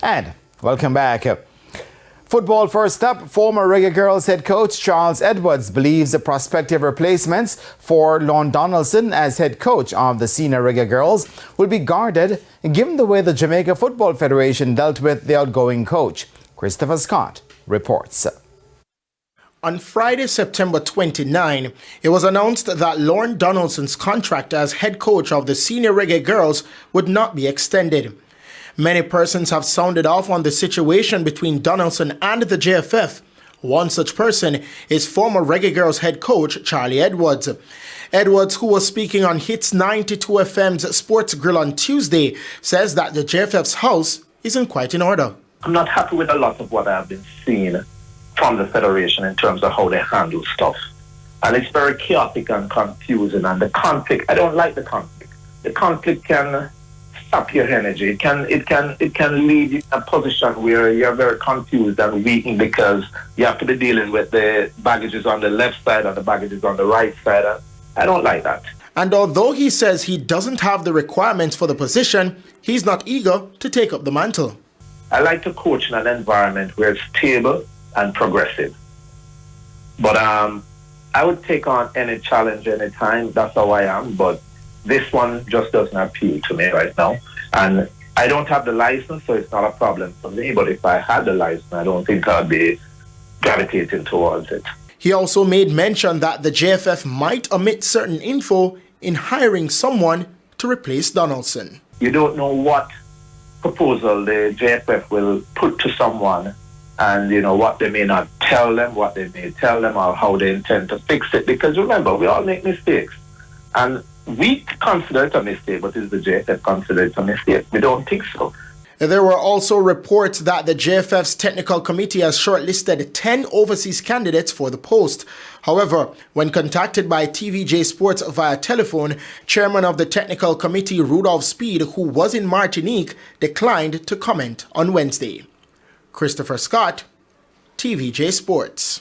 And welcome back. Football first up, former Reggae Girlz head coach Charles Edwards believes the prospective replacements for Lorne Donaldson as head coach of the senior Reggae Girlz will be guarded given the way the Jamaica Football Federation dealt with the outgoing coach. Christopher Scott reports. On Friday, September 29, it was announced that Lorne Donaldson's contract as head coach of the senior Reggae Girlz would not be extended. Many persons have sounded off on the situation between Donaldson and the JFF. One such person is former Reggae Girlz head coach Charlie Edwards. Edwards, who was speaking on Hits 92 FM's Sports Grill on Tuesday, says that the JFF's house isn't quite in order. I'm not happy with a lot of what I've been seeing from the Federation in terms of how they handle stuff. And it's very chaotic and confusing. And the conflict, I don't like the conflict. The conflict can sap your energy. It can lead you in a position where you're very confused and weakened because you have to be dealing with the baggages on the left side and the baggages on the right side. I don't like that. And although he says he doesn't have the requirements for the position, he's not eager to take up the mantle. I like to coach in an environment where it's stable and progressive. But I would take on any challenge anytime. That's how I am. But this one just doesn't appeal to me right now. And I don't have the license, so it's not a problem for me. But if I had the license, I don't think I'd be gravitating towards it. He also made mention that the JFF might omit certain info in hiring someone to replace Donaldson. You don't know what proposal the JFF will put to someone and, what they may not tell them, what they may tell them, or how they intend to fix it. Because remember, we all make mistakes. And we consider it a mistake, but is the JFF consider it a mistake? We don't think so. There were also reports that the JFF's technical committee has shortlisted 10 overseas candidates for the post. However, when contacted by TVJ Sports via telephone, chairman of the technical committee, Rudolph Speed, who was in Martinique, declined to comment on Wednesday. Christopher Scott, TVJ Sports.